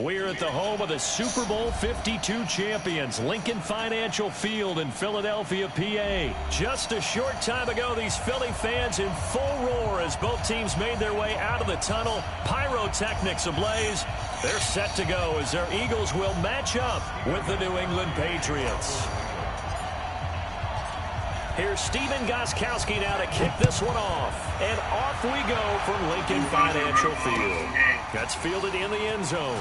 We're at the home of the Super Bowl 52 champions, Lincoln Financial Field in Philadelphia, PA. Just a short time ago, these Philly fans in full roar as both teams made their way out of the tunnel. Pyrotechnics ablaze. They're set to go as their Eagles will match up with the New England Patriots. Here's Steven Gostkowski now to kick this one off. And off we go from Lincoln Financial Field. That's fielded in the end zone.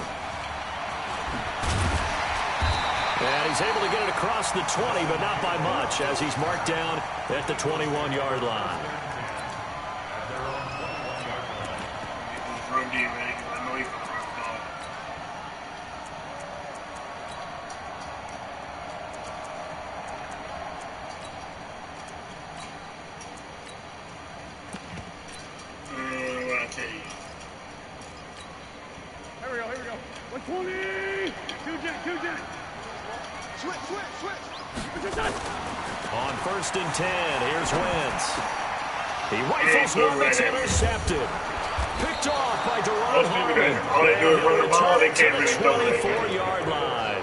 And he's able to get it across the 20, but not by much, as he's marked down at the 21-yard line. Here we go. 120! Two-Jack! Switch! On 1st and 10, here's Wentz. He rifles one that's intercepted. Picked off by Deron Harmon. All they do is run the ball. They can't really throw the 24-yard line.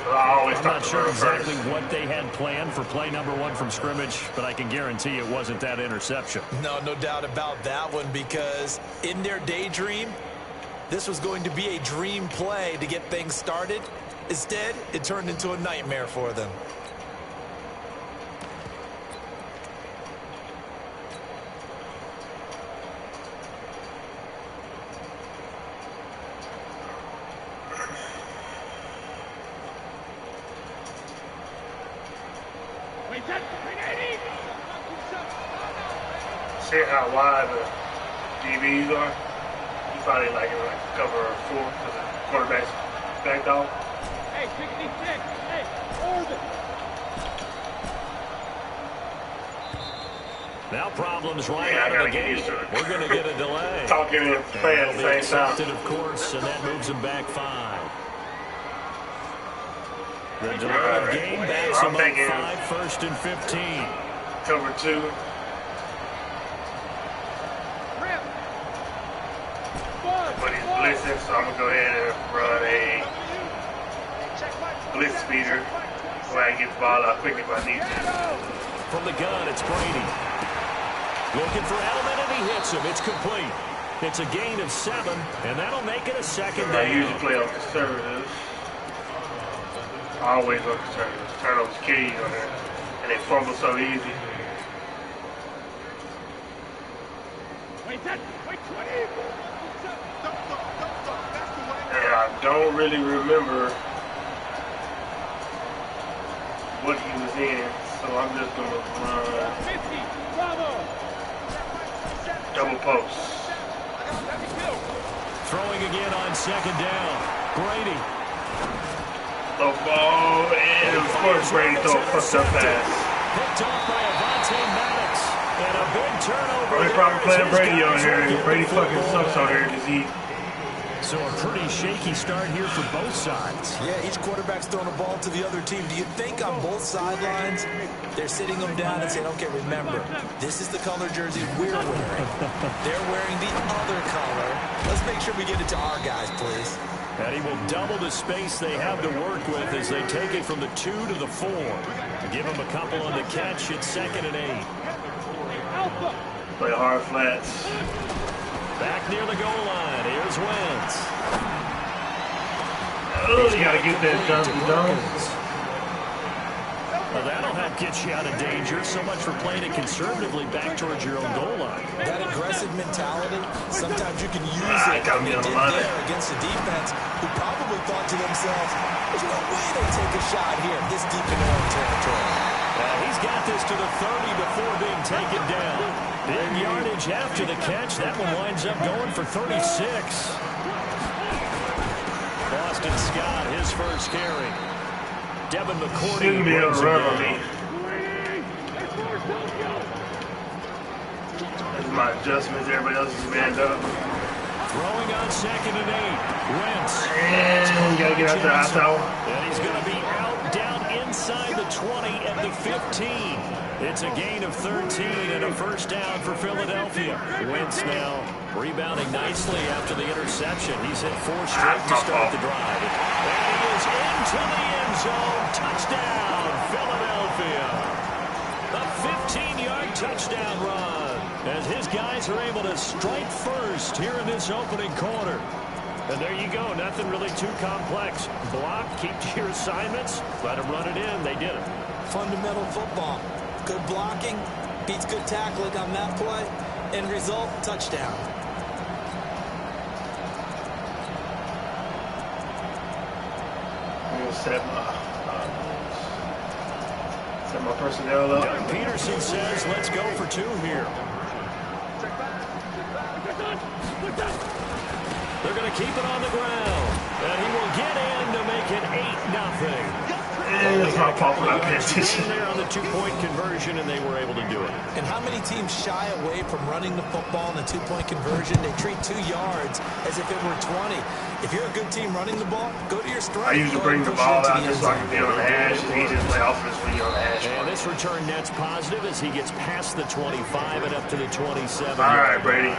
I'm not sure exactly what they had planned for play number 1 from scrimmage, but I can guarantee it wasn't that interception. No doubt about that one, because in their daydream, this was going to be a dream play to get things started. Instead, it turned into a nightmare for them. See how wide the DBs are? You probably like it like cover 4 because the quarterback's backed off. Hey, 66! Hey, orbit! Now problems right out of the gate. We're going to get a delay. Talking and playing at the same time. Accepted, of course, and that moves them back 5. The delay of game backs them up 5, 1st and 15. Cover 2. But he's blitzing, so I'm going to go ahead and run a blitz speeder so I can get the ball out quick if I need to. From the gun, it's Brady. Looking for Edelman, and he hits him. It's complete. It's a gain of 7, and that'll make it a second down. I usually play on conservative. Always on conservative. Turnovers kill you on there. And they fumble so easy. Wait, 20! And I don't really remember what he was in, so I'm just going to run 50! Bravo! double post. Throwing again on 2nd down. Brady. Low ball, and of course Brady throw a fucked up pass. Picked off by Avonte Maddox. And a big turnover. They probably playing Brady on here. Brady fucking sucks on here because he... So a pretty shaky start here for both sides. Yeah, each quarterback's throwing a ball to the other team. Do you think on both sidelines they're sitting them down and saying, okay, remember, this is the color jersey we're wearing. They're wearing the other color. Let's make sure we get it to our guys, please. And he will double the space they have to work with as they take it from the 2 to the 4. Give him a couple on the catch. It's 2nd and 8. Play hard flats. Back near the goal line. Here's Wentz. Oh, you got to get that Jonathan Jones. Well, that'll help get you out of danger. So much for playing it conservatively back towards your own goal line. That aggressive mentality, sometimes you can use it. And they did there against the defense, who probably thought to themselves, there's no way they take a shot here this deep in their own territory. He's got this to the 30 before being taken down. Big yardage after the catch. That one winds up going for 36. Boston Scott, his first carry. Devin McCourty. Shouldn't be able to run on me. That's my adjustments. Everybody else is manned up. Throwing on 2nd and 8. Wentz. And you got to get out there. And he's going to be out down inside the 20 at the 15. It's a gain of 13 and a first down for Philadelphia. Wentz now rebounding nicely after the interception. He's hit 4 straight to start the drive. And he is into the end zone. Touchdown, Philadelphia. A 15-yard touchdown run as his guys are able to strike first here in this opening quarter. And there you go. Nothing really too complex. Block, keep to your assignments, let them run it in. They did it. Fundamental football. Good blocking beats good tackling on that play. End result, touchdown. I'm going to set my personnel up. Doug Peterson says, let's go for 2 here. They're going to keep it on the ground. And he will get in to make it 8-0. It's my fault for not paying attention. There on the 2-point conversion, and they were able to do it. And how many teams shy away from running the football in a 2-point conversion? They treat 2 yards as if it were 20. If you're a good team running the ball, go to your strike. I usually bring the ball out just so I can be on the hash. It's easy to play offense when you're on the hash. And this return net's positive as he gets past the 25 and up to the 27. All right, Brady.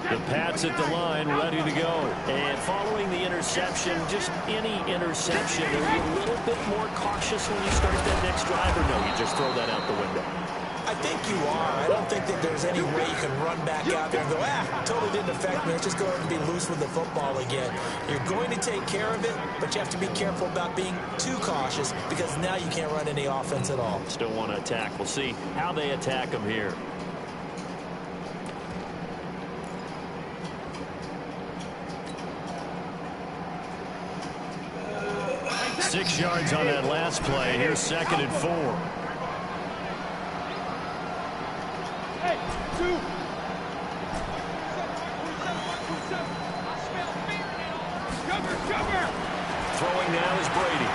The Pats at the line, ready to go. And following the interception, just any interception, are you a little bit more cautious when you start that next drive, or no, you just throw that out the window? I think you are. I don't think that there's any way you can run back out there and go, totally didn't affect me. Let's just go ahead and be loose with the football again. You're going to take care of it, but you have to be careful about being too cautious because now you can't run any offense at all. Still want to attack. We'll see how they attack them here. 6 yards on that last play. Here's 2nd and 4. Hey, 2. Cover. Throwing now is Brady.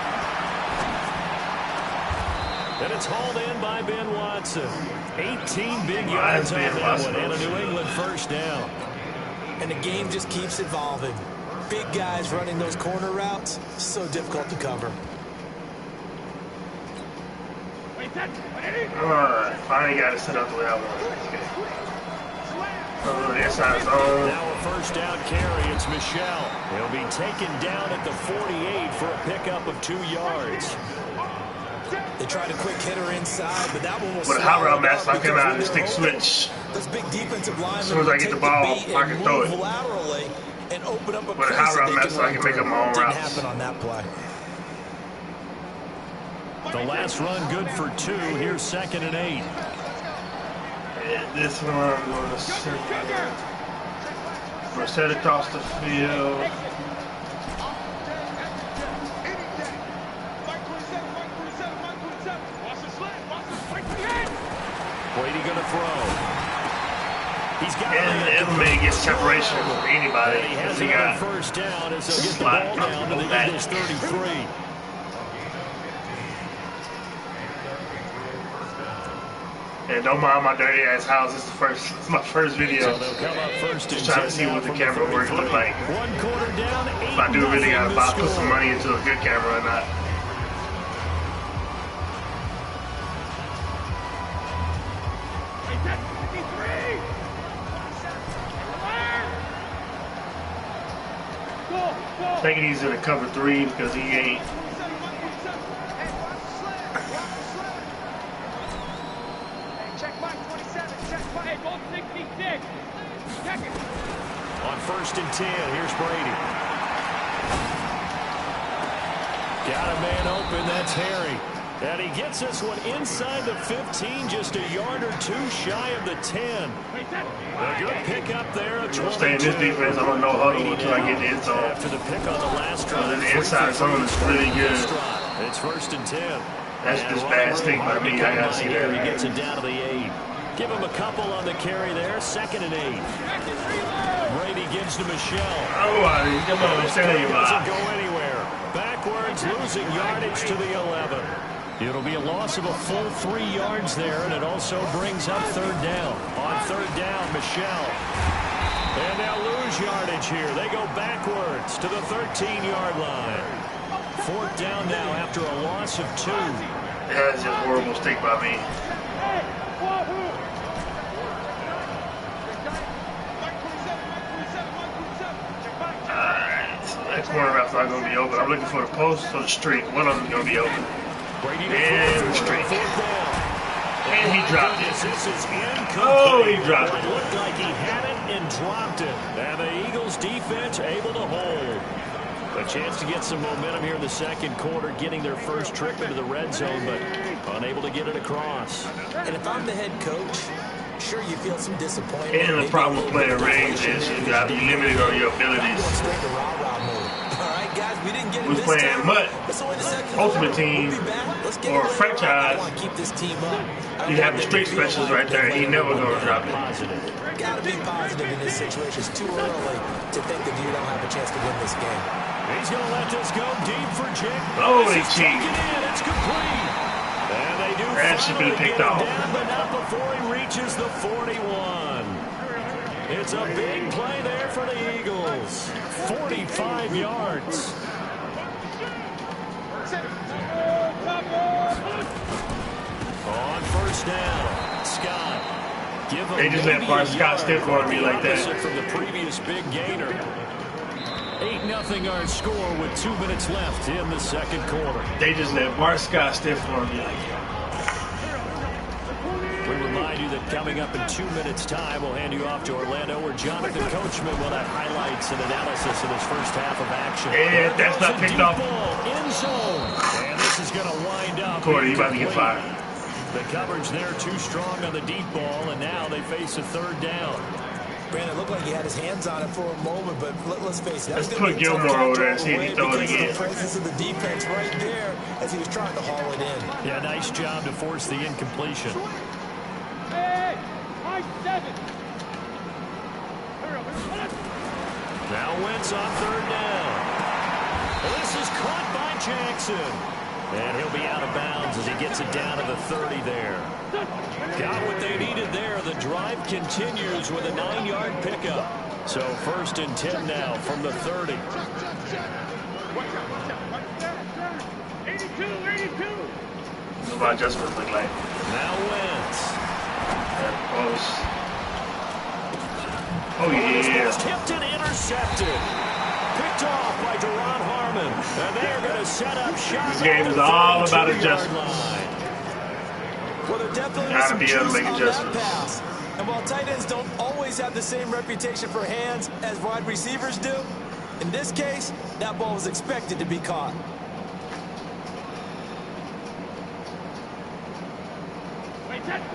And it's hauled in by Ben Watson. 18 big yards on that one and a New England first down. And the game just keeps evolving. Big guys running those corner routes, so difficult to cover. Finally got it set up the way I wanted. Okay. Inside zone. Now a first down carry. It's Michel. He'll be taken down at the 48 for a pickup of 2 yards. They tried a quick hitter inside, but that one was with a hot route match, I came out and stick switch. Those big defensive linemen as soon as I get the ball, I can throw it. Laterally and open up a with a hot route match, I can make up my own routes. Didn't happen on that play. The last run good for 2. Here's 2nd and 8. And this one I'm going to set across the field. Brady going to throw. He's got and may get separation from anybody. He has a first down as they'll get the ball down to the Eagles 33. And don't mind my dirty ass house. This is my first video. So they'll come up first. Just trying to see what the camera work look like. 1 quarter down. If I do really gotta put some money into a good camera or not. Thinking he's in a cover 3 because he ain't. On 1st and 10, here's Brady. Got a man open, that's Harry. And he gets this one inside the 15, just a yard or 2 shy of the 10. A good pick up there. Stay in this defense, I'm going to no huddle until I get the end zone. After the pick on the last drive, the inside zone is really good. It's 1st and 10. That's just bad stick by me. I got to see that. He gets it down to the 8. Give him a couple on the carry there. 2nd and 8. Brady gives to Michel. Oh, come on, doesn't go anywhere. Backwards, losing yardage to the 11. It'll be a loss of a full 3 yards there, and it also brings up third down. On third down, Michelle. And they'll lose yardage here. They go backwards to the 13-yard line. Fourth down now after a loss of 2. That is a horrible mistake by me. Alright, so that cornerback's not going to be open. I'm looking for the post or the street. One of them is going to be open. And the street. And he dropped it. Oh, he dropped it. It looked like he had it and dropped it. And the Eagles defense able to hold. A chance to get some momentum here in the second quarter, getting their first trip into the red zone, but unable to get it across. And if I'm the head coach, sure, you feel some disappointment. And the problem with playing rings is you got to be limited on your abilities. Who's playing MUT, Ultimate Team, or Franchise, you have the street specials right there, and he never going to drop it. Got to be positive in this situation. It's too early to think that you don't have a chance to win this game. He's going to let this go deep for Jake. Holy cheat. It's complete. And they do that should be picked off. Down, but not before he reaches the 41. It's a big play there for the Eagles. 45 yards. On first down, Scott. They just let Bart Scott stiff on me like that. From the previous big gainer. 8-0 our score with 2 minutes left in the second quarter. They just let Bart Scott stiff on me like that. We remind you that coming up in 2 minutes' time, we'll hand you off to Orlando, where Jonathan Coachman will have highlights and analysis of his first half of action. And that's not picked off. In zone. And this is going to wind up. Corey, you about to get fired. The coverage there too strong on the deep ball, and now they face a third down. Brandon, it looked like he had his hands on it for a moment, but let's face it. Let's put Gilmore over there and see if he throws it again. The presence of the defense right there as he was trying to haul it in. Yeah, nice job to force the incompletion. Now Wentz on third down. This is caught by Jackson. And he'll be out of bounds as he gets it down to the 30 there. Got what they needed there. The drive continues with a 9-yard pickup. So 1st and 10 now from the 30. 82. What my adjustments look like? Now Wentz. That post. Oh, This yeah. was tipped and intercepted. Picked off by Deron Harmon. And they're going to set up shop. This game is all about adjustments. Well, there definitely Gotta some be able to juice make on adjustments. that pass. And while tight ends don't always have the same reputation for hands as wide receivers do, in this case, that ball was expected to be caught.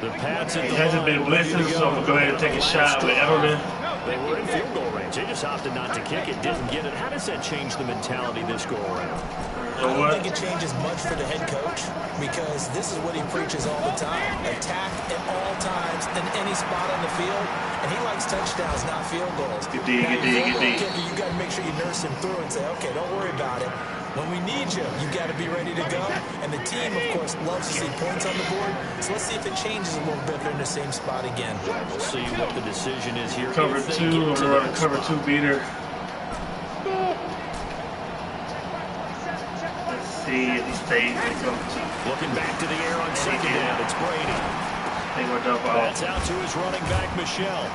The Pats It hasn't been blitzing, so I'm going to go ahead and take a shot with Edelman. They were in field goal range. They just opted not to kick it, didn't get it. How does that change the mentality this go around? I don't think it changes much for the head coach because this is what he preaches all the time. Attack at all times in any spot on the field. And he likes touchdowns, not field goals. Good D, good D, good D. You got to make sure you nurse him through and say, okay, don't worry about it. When we need you, you got to be ready to go. And the team, of course, loves to see points on the board. So let's see if it changes a little bit if they're in the same spot again. We'll see what the decision is here. Cover 2, we're on a cover 2 beater. Let's see if he stays in cover 2. Looking back to the air on second down. It's Brady. I think we're dump off. That's out to his running back, Michelle.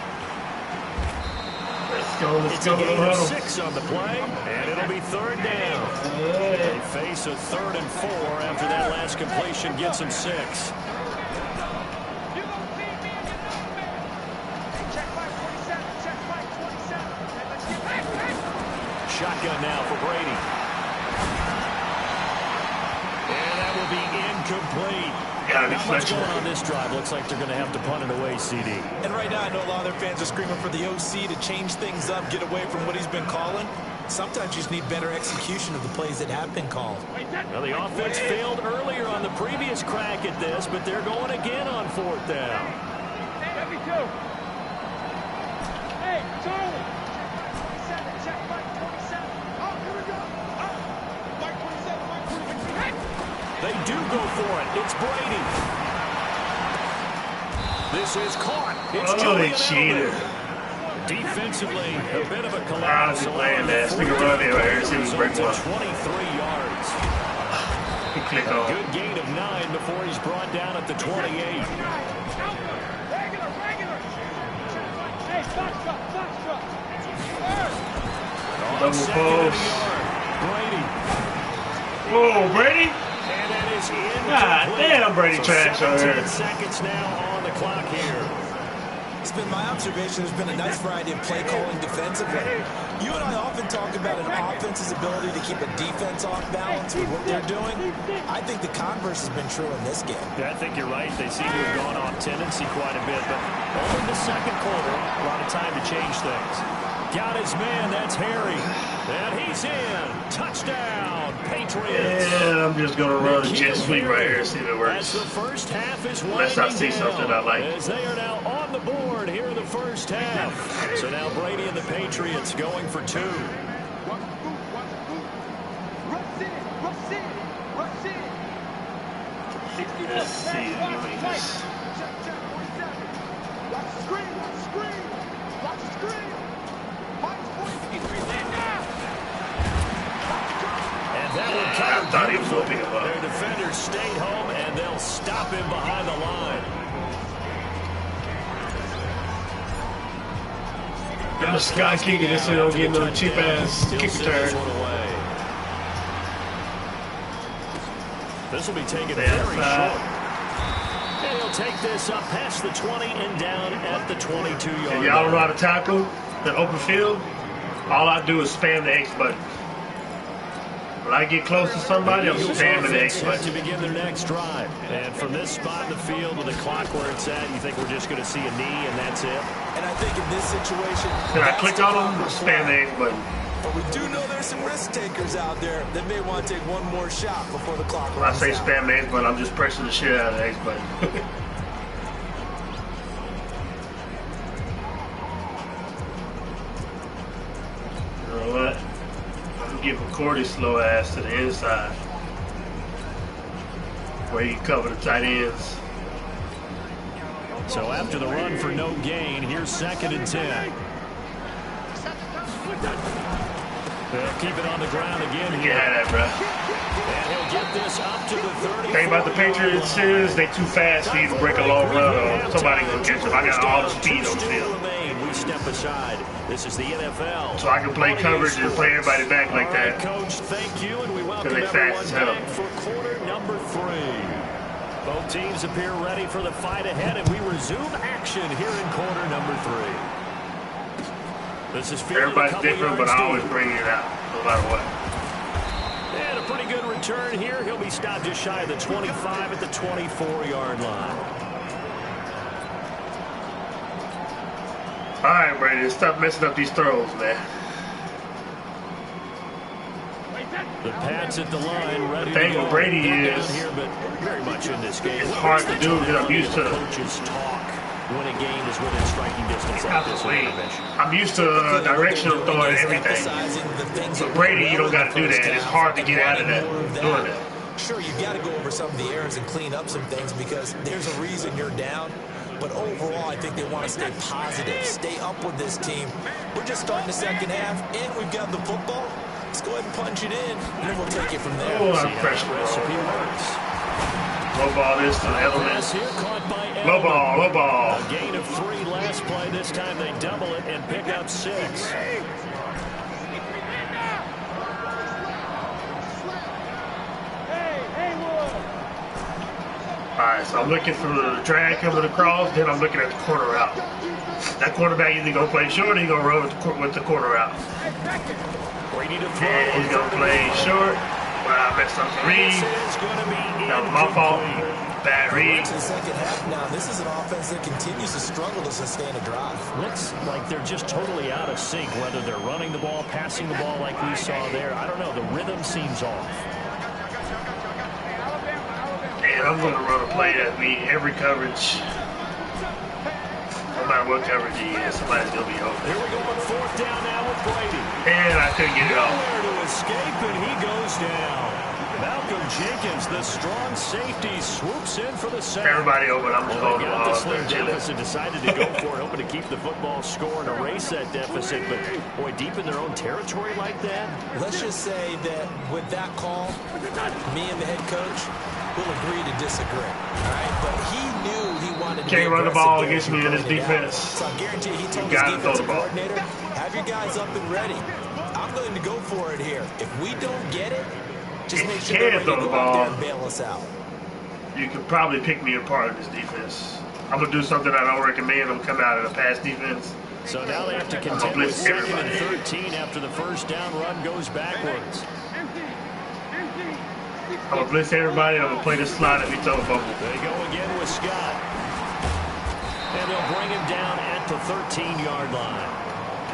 Let's go, It's a gain of 6 on the play, and it'll be third down. They face a 3rd and 4 after that last completion gets them 6. Shotgun now for Brady. And that will be incomplete. Gotta be Not much flexible. going on this drive. Looks like they're going to have to punt it away, CD. And right now, I know a lot of their fans are screaming for the OC to change things up, get away from what he's been calling. Sometimes you just need better execution of the plays that have been called. Well, the offense failed earlier on the previous crack at this, but they're going again on 4th down. Hey, Charlie. 27, check, Mike 27. Oh, here we go. Mike 27, Mike 27. Hey. They do go for it. It's Brady. This is caught. It's Julian cheater. Defensively, a bit of a collapse. I was playing that. Stick a run there right here. See if we can break one. 23 yards. He clicked on. Good gain of 9 before he's brought down at the 28. Double post. Brady. Whoa, Brady? And that is in. God damn, Brady trash over here. 17 seconds now on the clock here. It's been my observation there's been a nice variety of play calling defensively. You and I often talk about an offense's ability to keep a defense off balance with what they're doing. I think the converse has been true in this game. Yeah, I think you're right. They seem to have gone off tendency quite a bit, but only the second quarter, a lot of time to change things. Got his man, that's Harry. And he's in. Touchdown, Patriots. Yeah, I'm just going to run a jet sweep right here, see if it works. As the first half is Unless I see something I like. As they are now on the board here in the first half. So now Brady and the Patriots going for 2. Let's see, give me this. I thought he was flipping him up. Their defenders stayed home, and they'll stop him behind the line. I'm a sky kicking this so don't get no cheap ass kick return. This will be taken very short. And he'll take this up past the 20 and down at the 22-yard line. If y'all don't know how to tackle the open field, all I do is spam the X button. When I get close to somebody, I'm spamming the X button. To begin their next drive. And from this spot in the field with the clock where it's at, you think we're just going to see a knee and that's it? And I think in this situation, then I click on them, spam the X button. But we do know there's some risk takers out there that may want to take one more shot before the clock runs out. When I say spam the X button, I'm just pressing the shit out of the X button. You know what? I'm giving Cordy's slow ass to the inside, where you cover the tight ends. So after the run for no gain, here's 2nd and 10. They'll keep it on the ground again here. Yeah, that, bro. And he'll get this up to the 30. The thing about the Patriots is they too fast for you to break a long run or somebody gonna catch them. I got all the speed on the field. We step aside. This is the NFL. So I can play coverage and play everybody back like that. Coach, thank you, and we welcome they everyone fast as hell. back for quarter number 3. Both teams appear ready for the fight ahead, and we resume action here in quarter number 3. This is everybody's different, but I always bring it out, no matter what. And a pretty good return here. He'll be stopped just shy of the 25 at the 24-yard line. All right, Brady, stop messing up these throws, man. The Pats at the line, ready the thing with Brady is, here, but very much in this game. It's hard to do because I'm used to coaches talk when a game is within striking distance like this. I'm used to directional throwing everything. But Brady, you don't got to do that. It's hard to get out of that, doing that. Sure, you got to go over some of the errors and clean up some things because there's a reason you're down. But overall, I think they want to stay positive, stay up with this team. We're just starting the second half, and we've got the football. Let's go ahead and punch it in, and then we'll take it from there. Oh, I'm pressure low ball this to Edelman. Low ball, low ball. A gain of 3 last play. This time they double it and pick up 6. Alright, so I'm looking for the drag coming across, then I'm looking at the corner route. That quarterback either going to play short or he's going to run with the corner route. And he's going to play short. But I messed up the read. That was my fault. Bad read. To the second half now. This is an offense that continues to struggle to sustain a drive. Looks like they're just totally out of sync, whether they're running the ball, passing the ball like we saw there. I don't know. The rhythm seems off. And I'm going to run a play that means every coverage, no matter what coverage he is, somebody's going to be open. Here we go on 4th down now with Brady. And I couldn't get it off. Nowhere to escape, and he goes down. Malcolm Jenkins, the strong safety, swoops in for the sack. Everybody open. I'm just Well, going they to got ball. the slim deficit, decided to go for it, hoping to keep the football score and erase that deficit. But, boy, deep in their own territory like that. Let's just say that with that call, me and the head coach will agree to disagree. All right? But he knew he wanted to Can't run the ball against me in this defense. So I guarantee he told You his gotta throw the defensive ball. coordinator, have your guys up and ready. I'm going to go for it here. If we don't get it, just make sure they're ready to go out there and bail us out. You could probably pick me apart in this defense. I'm going to do something I don't recommend. I'm going to come out in a pass defense. So now they have to contend with 2nd and 13 after the first down run goes backwards. I'm going to blitz everybody. I'm going to play this slide if he throws a bubble. They go again with Scott. And they'll bring him down at the 13-yard line.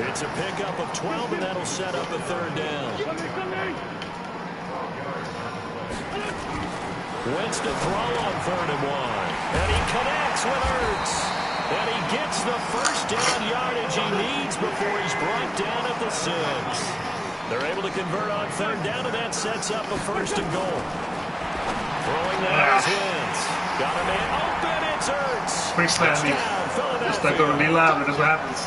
It's a pickup of 12, and that'll set up a 3rd down. Wentz to throw on 3rd and 1. And he connects with Ertz. And he gets the first down yardage he needs before he's brought down at the 6. They're able to convert on 3rd down, and that sets up a 1st and goal. Throwing that is Wentz. Got a man open. It's Ertz. Quick snap. It's not going to be loud, but that's what happens.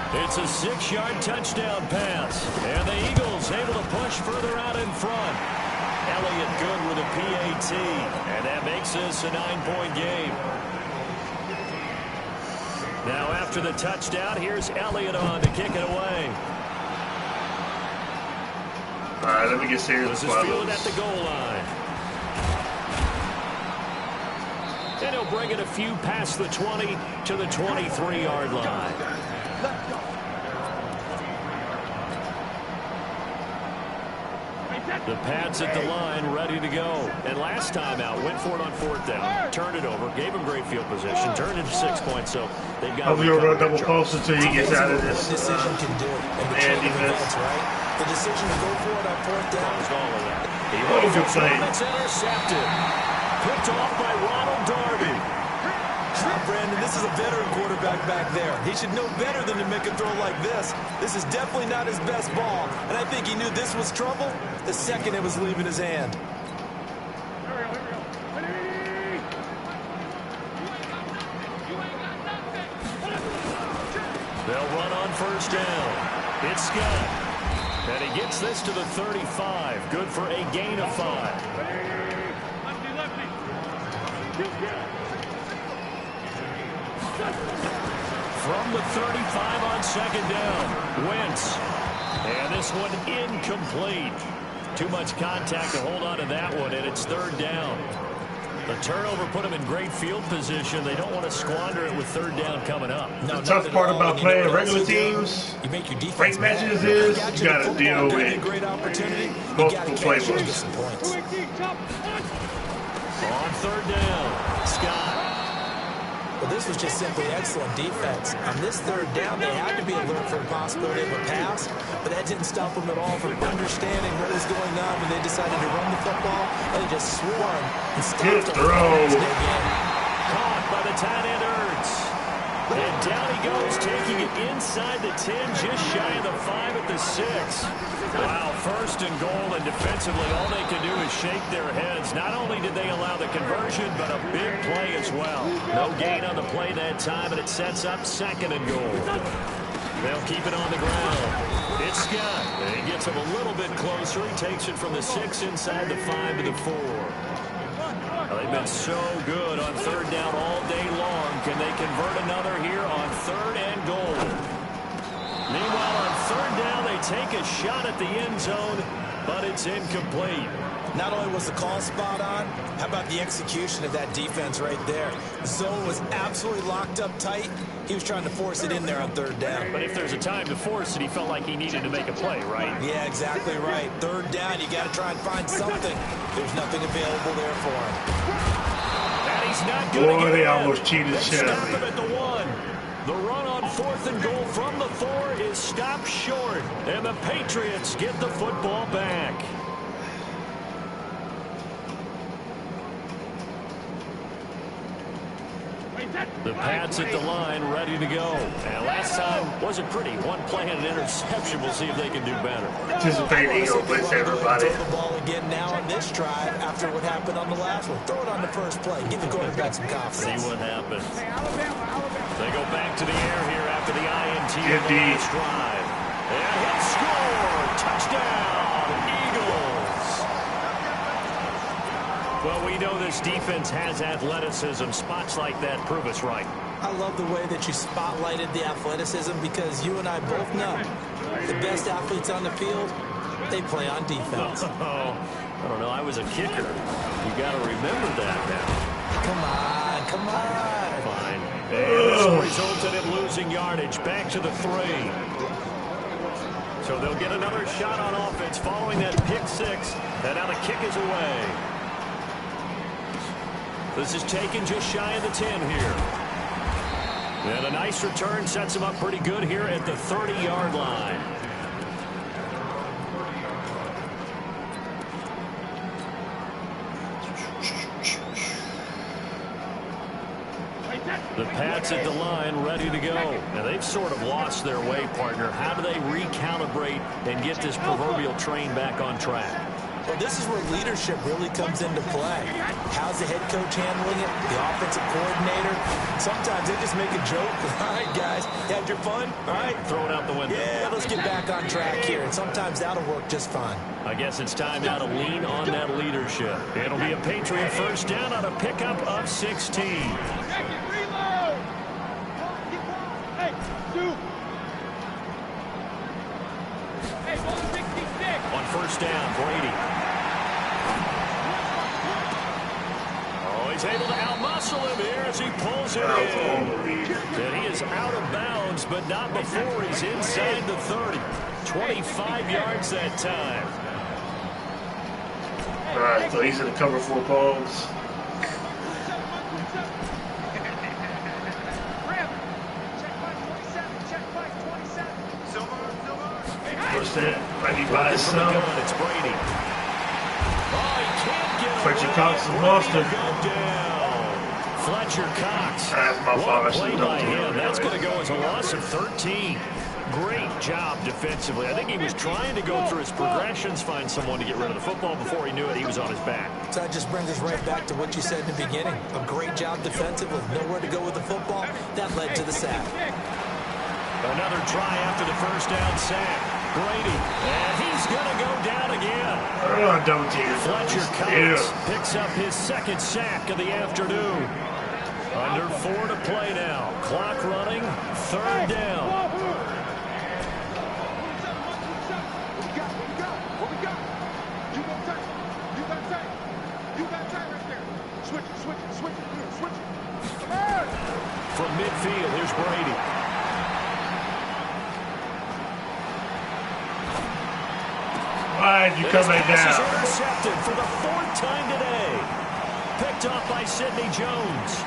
It's a 6-yard touchdown pass. And the Eagles able to push further out in front. Elliott good with a PAT. And that makes this a 9-point game. Now after the touchdown, here's Elliott on to kick it away. All right, let me get serious. This is fielded at the goal line. And he'll bring it a few past the 20 to the 23-yard line. The Pats at the line, ready to go. And last time out, went for it on 4th down, turned it over, gave him great field position, turned it to 6 points. So they've got. Hope you'll run double post until he gets out of this. Decision can do Man defense. Right? The decision to go for it on 4th down. All of that. He Oh, good play. It's intercepted. Picked off by Ronald Darby. Brandon, this is a veteran quarterback back there. He should know better than to make a throw like this. This is definitely not his best ball. And I think he knew this was trouble the second it was leaving his hand. They'll run on 1st down. It's Scott. And he gets this to the 35. Good for a gain of 5. From the 35 on 2nd down, Wentz. And this one incomplete. Too much contact to hold on to that one, and it's 3rd down. The turnover put them in great field position. They don't want to squander it with 3rd down coming up. The tough part about playing regular teams, ranked matches is you got to deal with multiple playbooks. On 3rd down, Scott. Well, this was just simply excellent defense. On this 3rd down, they had to be alert for the possibility of a pass, but that didn't stop them at all from understanding what was going on when they decided to run the football. They just swung and stopped Good throw. Caught by the tight end Ertz. And down he goes, taking it inside the 10, just shy of the 5 at the 6. Wow, 1st and goal, and defensively, all they can do is shake their heads. Not only did they allow the conversion, but a big play as well. No gain on the play that time, and it sets up 2nd and goal. They'll keep it on the ground. It's Scott. And he gets him a little bit closer. He takes it from the 6 inside the 5 to the 4. Well, they've been so good on 3rd down all day long. Can they convert another here on 3rd and goal? Meanwhile, on 3rd down, they take a shot at the end zone, but it's incomplete. Not only was the call spot on, how about the execution of that defense right there? The zone was absolutely locked up tight. He was trying to force it in there on 3rd down. But if there's a time to force it, he felt like he needed to make a play, right? Yeah, exactly right. 3rd down, you got to try and find something. There's nothing available there for him. And he's not going to get Boy, they in. almost cheated They shit out stop of him me. at the 1. The run on 4th and goal from the 4 is stopped short. And the Patriots get the football back. The Pats at the line, ready to go. And last time wasn't pretty. One play and an interception. We'll see if they can do better. Anticipating he'll blitz everybody. Throw the ball again now on this drive after what happened on the last one. Throw it on the first play. Give the quarterback some confidence. See what happens. They go back to the air here after the INT Indeed. drive. And he'll score. Touchdown, Eagles. Well, we know this defense has athleticism. Spots like that prove us right. I love the way that you spotlighted the athleticism because you and I both know the best athletes on the field, they play on defense. Oh, I don't know. I was a kicker. You got to remember that now. Come on. Fine. And this resulted in losing yardage. Back to the 3. So they'll get another shot on offense following that pick 6. And now the kick is away. This is taken just shy of the 10 here. And a nice return sets him up pretty good here at the 30-yard line. The Pats at the line, ready to go. Now, they've sort of lost their way, partner. How do they recalibrate and get this proverbial train back on track? Well, this is where leadership really comes into play. How's the head coach handling it? The offensive coordinator? Sometimes they just make a joke. All right, guys, you had your fun? All right. Throw it out the window. Yeah, let's get back on track here. And sometimes that'll work just fine. I guess it's time now to lean on that leadership. It'll be a Patriot first down on a pickup of 16. On first down, Brady. Oh, he's able to outmuscle him here as he pulls it in. And he is out of bounds, but not before he's inside the 30. 25 yards that time. All right, so he's in the cover 4 balls. Might be by himself. It's Brady. Oh, he can't get Fletcher Cox is lost him. Fletcher Cox. That's my fault. Play by him. That's going to go as a loss of 13. Great job defensively. I think he was trying to go through his progressions, find someone to get rid of the football. Before he knew it, he was on his back. So that just brings us right back to what you said in the beginning. A great job defensively. Nowhere to go with the football. That led to the sack. Another try after the first down sack. Brady, and he's going to go down again. Oh, double team. Fletcher Cox picks up his second sack of the afternoon. Under 4 to play now. Clock running, 3rd down. From midfield, here's Brady. Why'd you come back This is down? intercepted for the 4th time today. Picked off by Sidney Jones.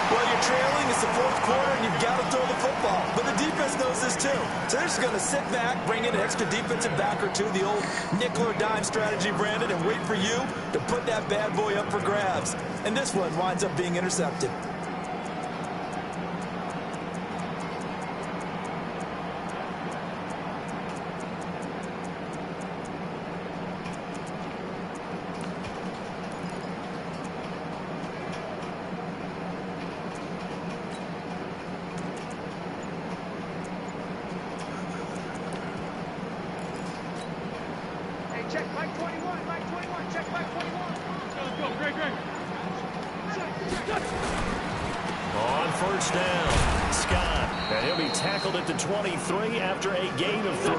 Well, you're trailing. It's the 4th quarter, and you've got to throw the football. But the defense knows this, too. So they're just going to sit back, bring in an extra defensive back or two, the old nickel or dime strategy, Brandon, and wait for you to put that bad boy up for grabs. And this one winds up being intercepted. Check Mike 21, Mike 21, check Mike 21. Let's go, Greg. On first down, Scott. And he'll be tackled at the 23 after a gain of 3.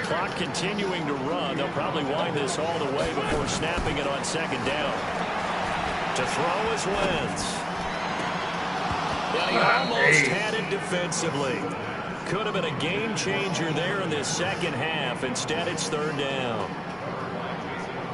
Clock continuing to run. They'll probably wind this all the way before snapping it on 2nd down. To throw is Wentz. And he almost had it defensively. Could have been a game changer there in this second half. Instead, it's 3rd down.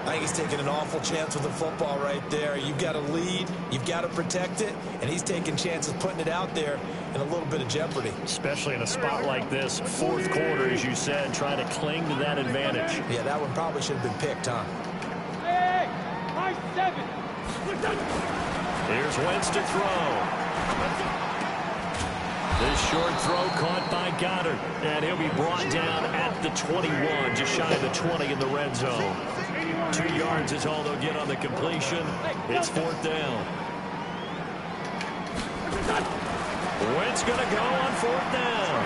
I think he's taking an awful chance with the football right there. You've got to lead, you've got to protect it, and he's taking chances putting it out there in a little bit of jeopardy. Especially in a spot like this, 4th quarter, as you said, trying to cling to that advantage. Yeah, that one probably should have been picked, huh? Hey, Mike 7. Here's Wentz to throw. This short throw caught by Goddard, and he'll be brought down at the 21, just shy of the 20 in the red zone. 2 yards is all they'll get on the completion. It's 4th down. Wentz going to go on 4th down.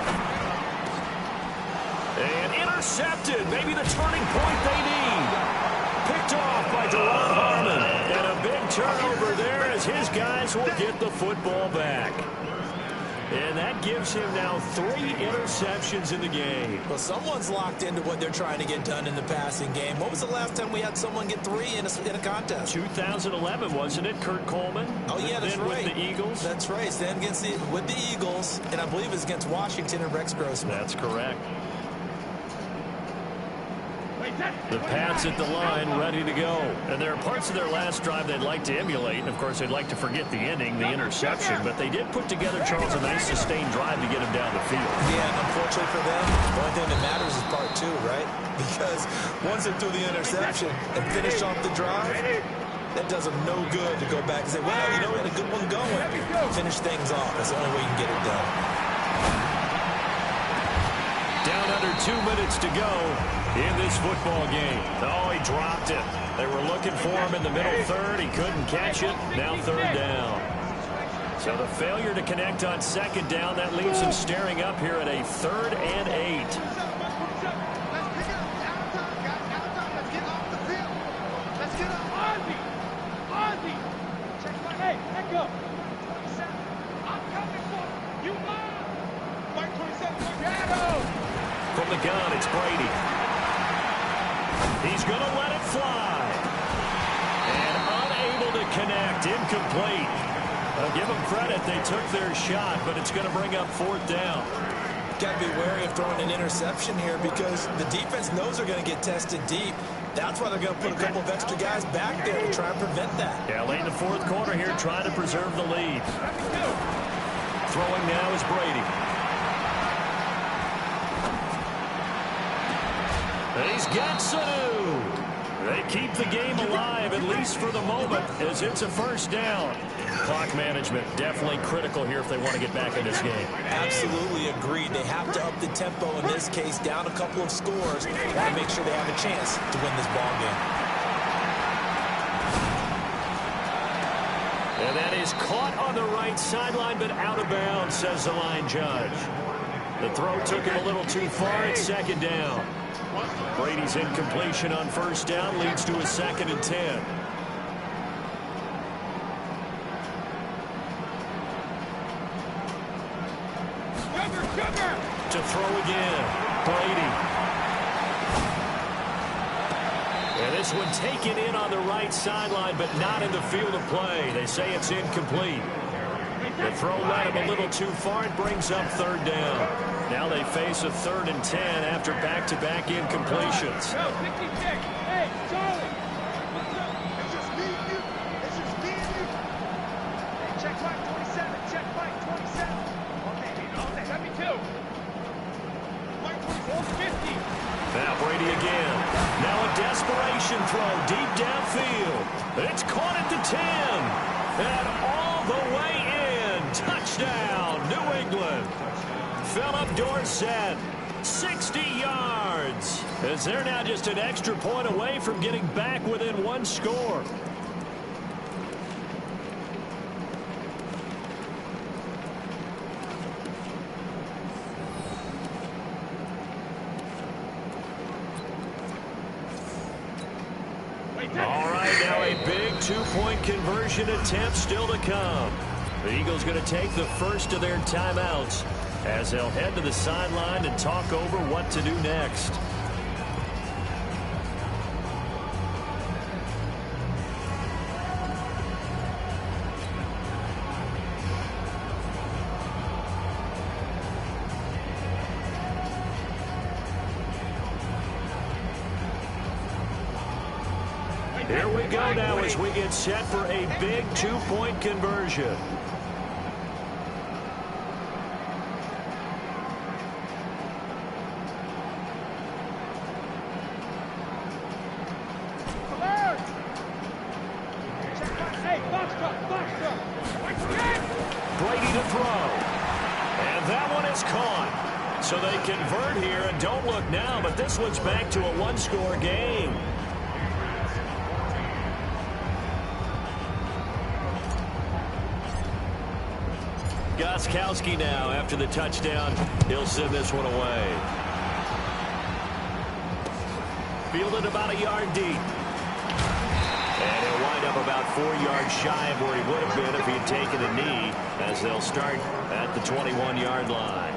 And intercepted, maybe the turning point they need. Picked off by Deron Harmon. And a big turnover there as his guys will get the football back. And that gives him now 3 interceptions in the game. Well, someone's locked into what they're trying to get done in the passing game. What was the last time we had someone get 3 in a contest? 2011, wasn't it, Kurt Coleman? Oh, yeah, that's right. With the Eagles? That's right. Then with the Eagles, and I believe it's against Washington and Rex Grossman. That's correct. The Pats at the line, ready to go. And there are parts of their last drive they'd like to emulate. And, of course, they'd like to forget the ending, the interception. But they did put together, Charles, a nice sustained drive to get him down the field. Yeah, and unfortunately for them, the only thing that matters is part 2, right? Because once they threw the interception and finished off the drive, that does them no good to go back and say, well, you know, we had a good one going. Finish things off. That's the only way you can get it done. Down under 2 minutes to go in this football game. Oh, he dropped it. They were looking for him in the middle third. He couldn't catch it. Now 3rd down. So the failure to connect on 2nd down, that leaves him staring up here at a 3rd and 8. From the gun, it's Brady. He's going to let it fly. And unable to connect. Incomplete. I'll give them credit. They took their shot, but it's going to bring up 4th down. Got to be wary of throwing an interception here because the defense knows they're going to get tested deep. That's why they're going to put a couple of extra guys back there to try and prevent that. Yeah, late in the 4th quarter here, trying to preserve the lead. Throwing now is Brady. He's got Sanu. They keep the game alive, at least for the moment, as it's a 1st down. Clock management definitely critical here if they want to get back in this game. Absolutely agreed. They have to up the tempo in this case, down a couple of scores. Want to make sure they have a chance to win this ball game. And that is caught on the right sideline, but out of bounds, says the line judge. The throw took him a little too far. It's 2nd down. Brady's incompletion on 1st down leads to a 2nd and 10. To throw again, Brady. And this one taken in on the right sideline, but not in the field of play. They say it's incomplete. The throw led him a little too far. It brings up 3rd down. Now they face a 3rd and 10 after back-to-back incompletions. Hey, Charlie. Check back 27. Check back 27. Okay, let me too. Mike 24, 50. Now Brady again. Now a desperation throw deep downfield. It's caught at the 10. And all the way in. Touchdown, New England. Philip Dorsett, 60 yards. As they're now just an extra point away from getting back within 1 score. All right, now a big 2-point conversion attempt still to come. The Eagles going to take the first of their timeouts as they'll head to the sideline and talk over what to do next. Here we go now as we get set for a big 2-point conversion. Hey, So they convert here, and don't look now, but this one's back to a one-score game. Gostkowski now after the touchdown. He'll send this one away. Fielded about a yard deep. And he'll wind up about 4 yards shy of where he would have been if he had taken a knee, as they'll start at the 21-yard line.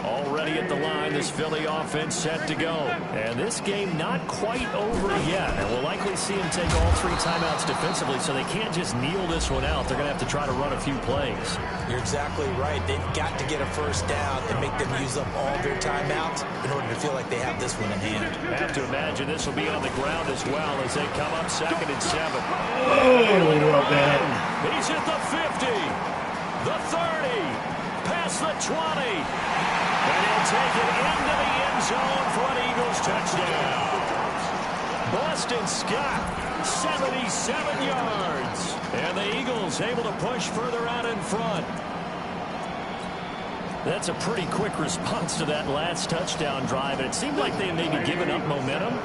Already at the line, this Philly offense set to go. And this game not quite over yet. And we'll likely see him take all 3 timeouts defensively, so they can't just kneel this one out. They're going to have to try to run a few plays. You're exactly right. They've got to get a first down and make them use up all their timeouts in order to feel like they have this one in hand. I have to imagine this will be on the ground as well as they come up 2nd and 7. Oh, well bad. He's at the 50, the 30, past the 20. And he'll take it into the end zone for an Eagles touchdown. Boston Scott, 77 yards. And the Eagles able to push further out in front. That's a pretty quick response to that last touchdown drive. And it seemed like they may be giving up momentum.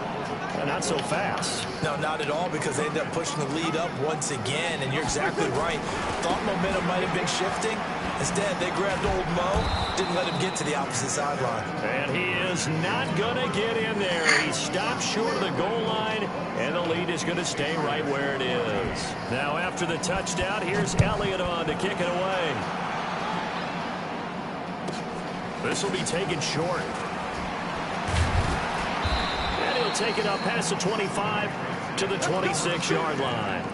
Not so fast. No, not at all, because they end up pushing the lead up once again. And you're exactly right. Thought momentum might have been shifting. Instead, they grabbed old Mo, didn't let him get to the opposite sideline. And he is not going to get in there. He stopped short of the goal line, and the lead is going to stay right where it is. Now, after the touchdown, here's Elliott on to kick it away. This will be taken short. And he'll take it up past the 25 to the 26-yard line.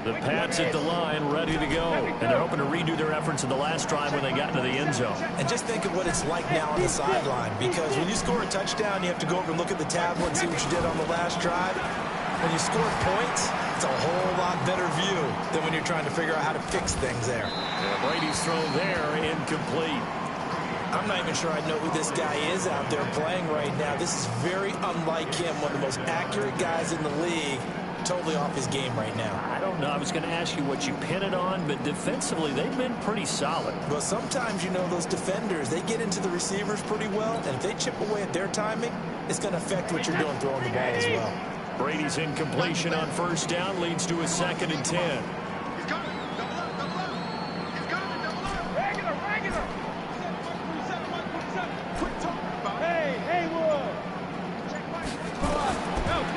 The Pats at the line, ready to go. And they're hoping to redo their efforts in the last drive when they got into the end zone. And just think of what it's like now on the sideline, because when you score a touchdown, you have to go over and look at the tablet and see what you did on the last drive. When you score points, it's a whole lot better view than when you're trying to figure out how to fix things there. Yeah, Brady's throw there, incomplete. I'm not even sure I know who this guy is out there playing right now. This is very unlike him, one of the most accurate guys in the league. Totally off his game right now. I don't know. I was going to ask you what you pin it on, but defensively, they've been pretty solid. Well, sometimes, you know, those defenders, they get into the receivers pretty well, and if they chip away at their timing, it's going to affect what you're doing throwing the ball as well. Brady's incompletion on first down leads to a 2nd and 10. He's coming. Double up, double up. He's coming, double up. Regular, regular. 147, 147. Quit talking about it. Hey, Haywood. Check my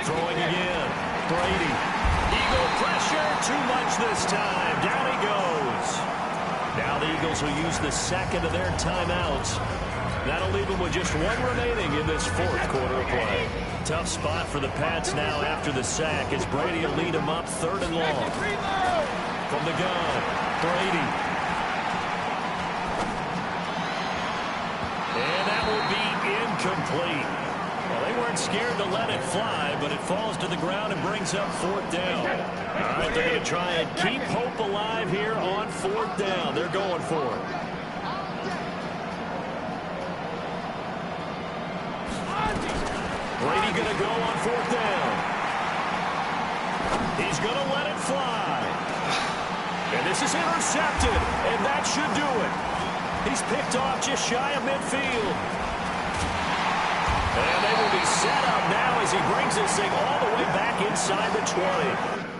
Throwing again. Brady. Eagle pressure. Too much this time. Down he goes. Now the Eagles will use the 2nd of their timeouts. That'll leave them with just 1 remaining in this 4th quarter of play. Tough spot for the Pats now after the sack as Brady will lead them up 3rd and long. From the gun, Brady. And that will be incomplete. Well, they weren't scared to let it fly, but it falls to the ground and brings up 4th down. All right, they're going to try and keep hope alive here on 4th down. They're going for it. Brady going to go on 4th down. He's going to let it fly. And this is intercepted, and that should do it. He's picked off just shy of midfield. And they will be set up now as he brings this thing all the way back inside the 20.